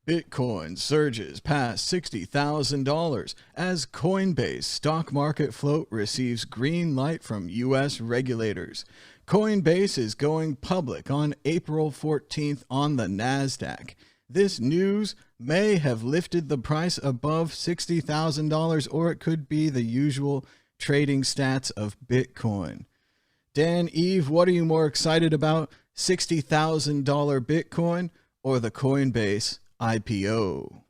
Bitcoin surges past $60,000 as Coinbase stock market float receives green light from U.S. regulators. Coinbase is going public on April 14th on the NASDAQ. This news may have lifted the price above $60,000, or it could be the usual trading stats of Bitcoin. Dan, Eve, what are you more excited about, $60,000 Bitcoin or the Coinbase IPO?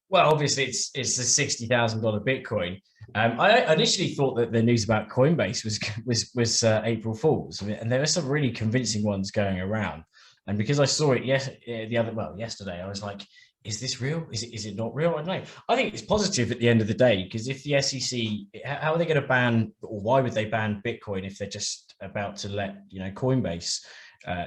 Well, obviously, it's the $60,000 Bitcoin. I initially thought that the news about Coinbase was April Fools, and there were some really convincing ones going around. And because I saw it yesterday, I was like, is this real? Is it not real? I don't know. I think it's positive at the end of the day, because if the SEC, how are they going to ban, or why would they ban Bitcoin if they're just about to let Coinbase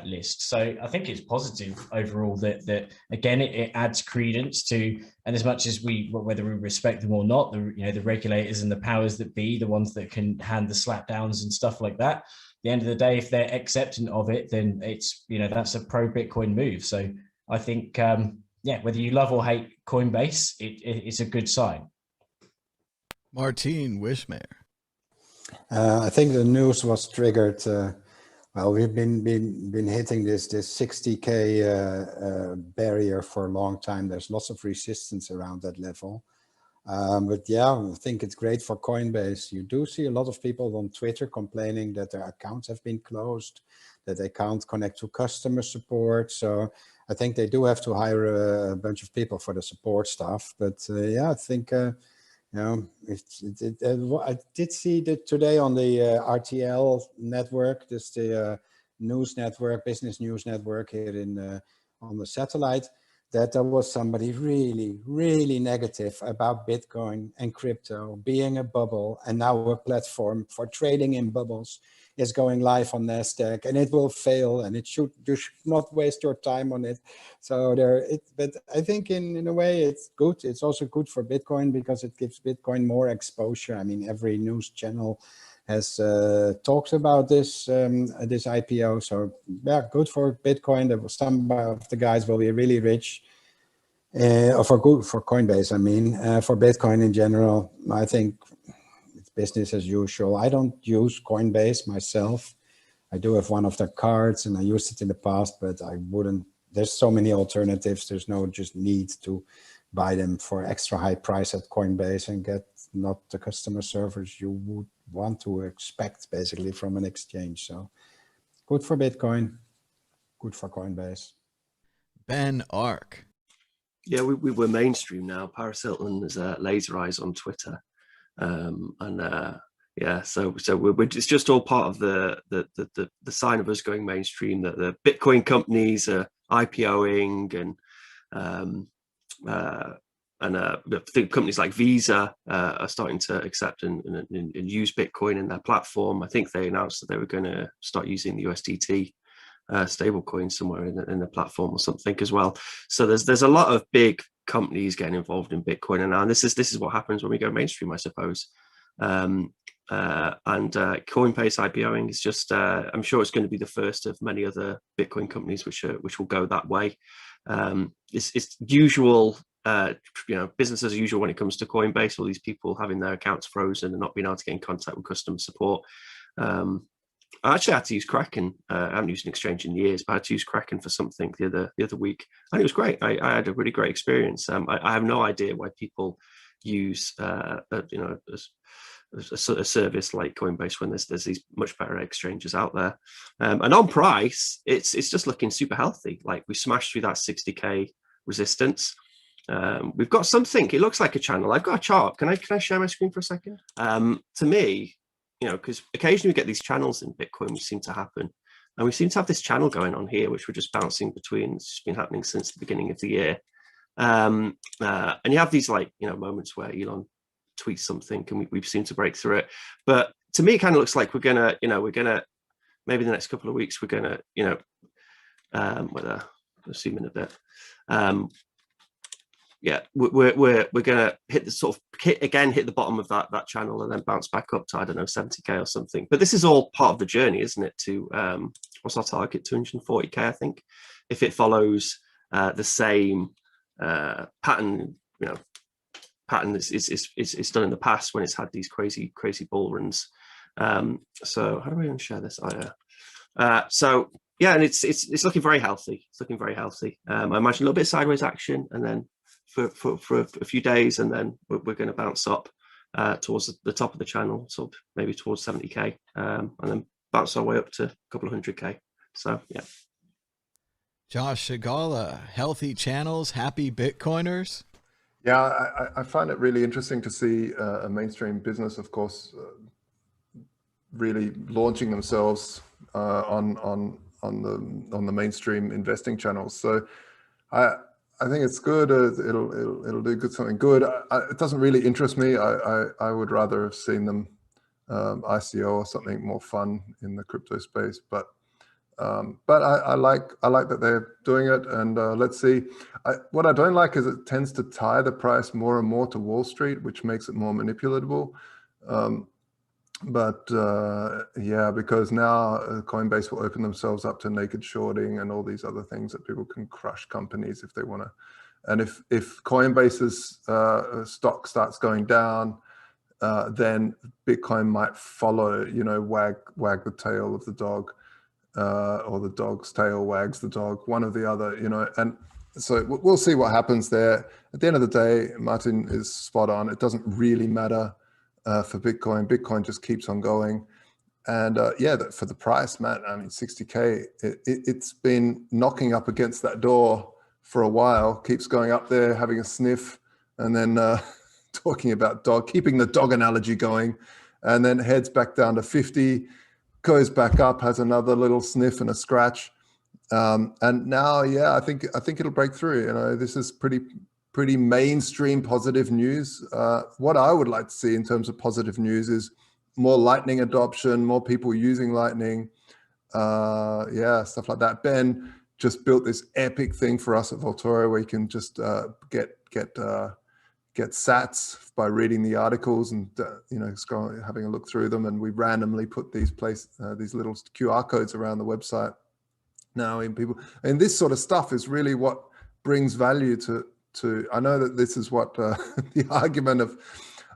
list? So I think it's positive overall that again it adds credence to, and as much as whether we respect them or not, the regulators and the powers that be, the ones that can hand the slapdowns and stuff like that. At the end of the day, if they're acceptant of it, then it's that's a pro Bitcoin move. So I think whether you love or hate Coinbase, it's a good sign. Martine Wishmayer. I think the news was triggered. Well, we've been hitting this 60K barrier for a long time. There's lots of resistance around that level. But yeah, I think it's great for Coinbase. You do see a lot of people on Twitter complaining that their accounts have been closed, that they can't connect to customer support. So I think they do have to hire a bunch of people for the support stuff. But I think, I did see that today on the RTL network, this the news network, business news network here on the satellite, that there was somebody really, really negative about Bitcoin and crypto being a bubble, and now a platform for trading in bubbles is going live on NASDAQ, and it will fail, and you should not waste your time on it. So but I think in a way it's good. It's also good for Bitcoin because it gives Bitcoin more exposure. I mean, every news channel has talked about this IPO. So yeah, good for Bitcoin. Some of the guys will be really rich. For Coinbase, I mean, for Bitcoin in general, I think it's business as usual. I don't use Coinbase myself. I do have one of their cards, and I used it in the past, but I wouldn't. There's so many alternatives. There's no just need to buy them for extra high price at Coinbase and get not the customer service you would want to expect basically from an exchange. So good for Bitcoin, good for Coinbase. Ben Ark. Yeah, we were mainstream now. Paris Hilton is Laser Eyes on Twitter, so it's just all part of the sign of us going mainstream. That the Bitcoin companies are IPOing, and I think companies like Visa are starting to accept and use Bitcoin in their platform. I think they announced that they were going to start using the USDT stable coin somewhere in the platform or something as well. So there's a lot of big companies getting involved in Bitcoin, and this is what happens when we go mainstream, I suppose. And Coinbase IPOing is just I'm sure it's going to be the first of many other Bitcoin companies which will go that way. It's usual, business as usual when it comes to Coinbase. All these people having their accounts frozen and not being able to get in contact with customer support. I actually had to use Kraken. I haven't used an exchange in years, but I had to use Kraken for something the other week, and it was great. I had a really great experience. I have no idea why people use a service like Coinbase when there's these much better exchanges out there. And on price, it's just looking super healthy. Like, we smashed through that 60K resistance. We've got something. It looks like a channel. I've got a chart. Can I share my screen for a second? To me, because occasionally we get these channels in Bitcoin which seem to happen, and we seem to have this channel going on here which we're just bouncing between. It's just been happening since the beginning of the year, and you have these moments where Elon tweets something and we seem to break through it. But to me, it kind of looks like we're gonna maybe the next couple of weeks we're gonna I'll zoom in a bit. We're gonna hit the bottom of that channel and then bounce back up to, I don't know, 70K or something. But this is all part of the journey, isn't it? To what's our target? 240K, I think. If it follows the same pattern, pattern is done in the past when it's had these crazy bull runs. So how do we share this? So yeah, and it's looking very healthy. It's looking very healthy. I imagine a little bit of sideways action, and then for a few days, and then we're going to bounce up towards the top of the channel, so maybe towards 70k, and then bounce our way up to a couple of 100k. So yeah. Josh Sigala, healthy channels, happy Bitcoiners. Yeah, I find it really interesting to see a mainstream business, of course, really launching themselves on the mainstream investing channels. So I think it's good. It'll do something good. It doesn't really interest me. I would rather have seen them ICO or something more fun in the crypto space. But I like that they're doing it, and let's see. What I don't like is it tends to tie the price more and more to Wall Street, which makes it more manipulatable. Yeah, because now Coinbase will open themselves up to naked shorting and all these other things that people can crush companies if they want to. And if Coinbase's stock starts going down, then Bitcoin might follow, wag the tail of the dog. Or the dog's tail wags the dog, one or the other, and so we'll see what happens there. At the end of the day, Martin is spot on. It doesn't really matter for Bitcoin. Bitcoin just keeps on going. And yeah, for the price, Matt, I mean, 60K, it's been knocking up against that door for a while, keeps going up there, having a sniff, and then talking about keeping the dog analogy going, and then heads back down to 50, goes back up, has another little sniff and a scratch, and now, yeah, I think it'll break through. This is pretty mainstream positive news. What I would like to see in terms of positive news is more Lightning adoption, more people using Lightning, yeah, stuff like that. Ben just built this epic thing for us at Vaultoro where you can just get sats by reading the articles and having a look through them, and we randomly put these little QR codes around the website now in people, and this sort of stuff is really what brings value to I know that this is what the argument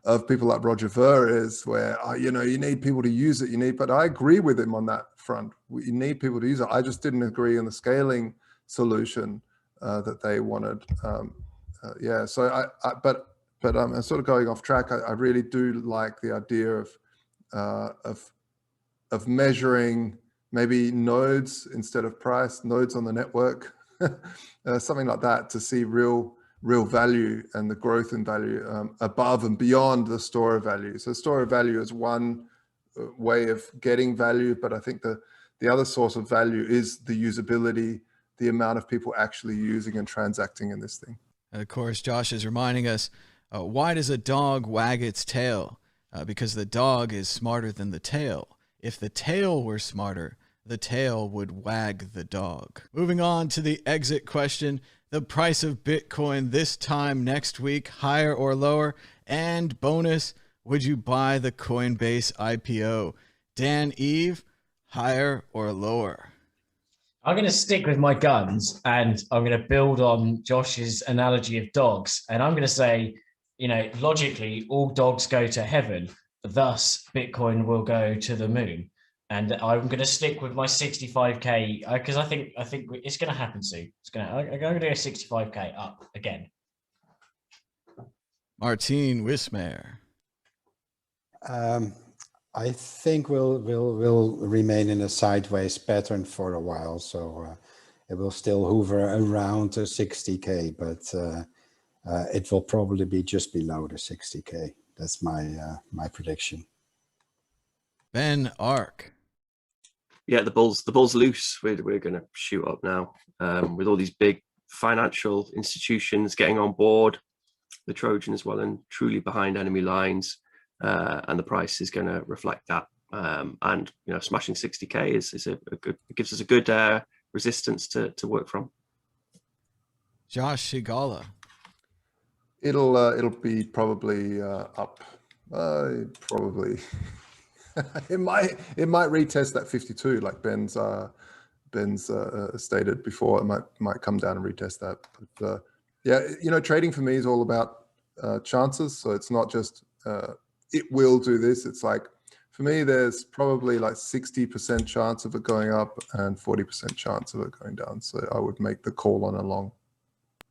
of people like Roger Ver is, where you need people to use it, but I agree with him on that front. You need people to use it. I just didn't agree on the scaling solution that they wanted. Yeah, so but I'm sort of going off track. I really do like the idea of measuring maybe nodes instead of price, nodes on the network, something like that, to see real value and the growth in value above and beyond the store of value. So store of value is one way of getting value, but I think the other source of value is the usability, the amount of people actually using and transacting in this thing. Of course, Josh is reminding us, why does a dog wag its tail? Because the dog is smarter than the tail. If the tail were smarter, the tail would wag the dog. Moving on to the exit question, the price of Bitcoin this time next week, higher or lower? And bonus, would you buy the Coinbase IPO? Dan, Eve, higher or lower? I'm going to stick with my guns, and I'm going to build on Josh's analogy of dogs. And I'm going to say, logically, all dogs go to heaven. Thus, Bitcoin will go to the moon. And I'm going to stick with my 65K because I think it's going to happen soon. I'm going to go 65K up again. Martin Wismar. I think we'll remain in a sideways pattern for a while, so it will still hover around the 60K, but it will probably be just below the 60K. That's my prediction. Ben Ark. Yeah, the bull's loose. We're going to shoot up now with all these big financial institutions getting on board. The Trojan is well and truly behind enemy lines. And the price is going to reflect that. And smashing 60K is a good. It gives us a good resistance to work from. Josh Sigala. It'll be probably up. Probably it might retest that 52 like Ben's stated before. It might come down and retest that. But Yeah, you know, trading for me is all about chances. So it's not just it will do this. It's like, for me, there's probably like 60% chance of it going up and 40% chance of it going down. So I would make the call on a long.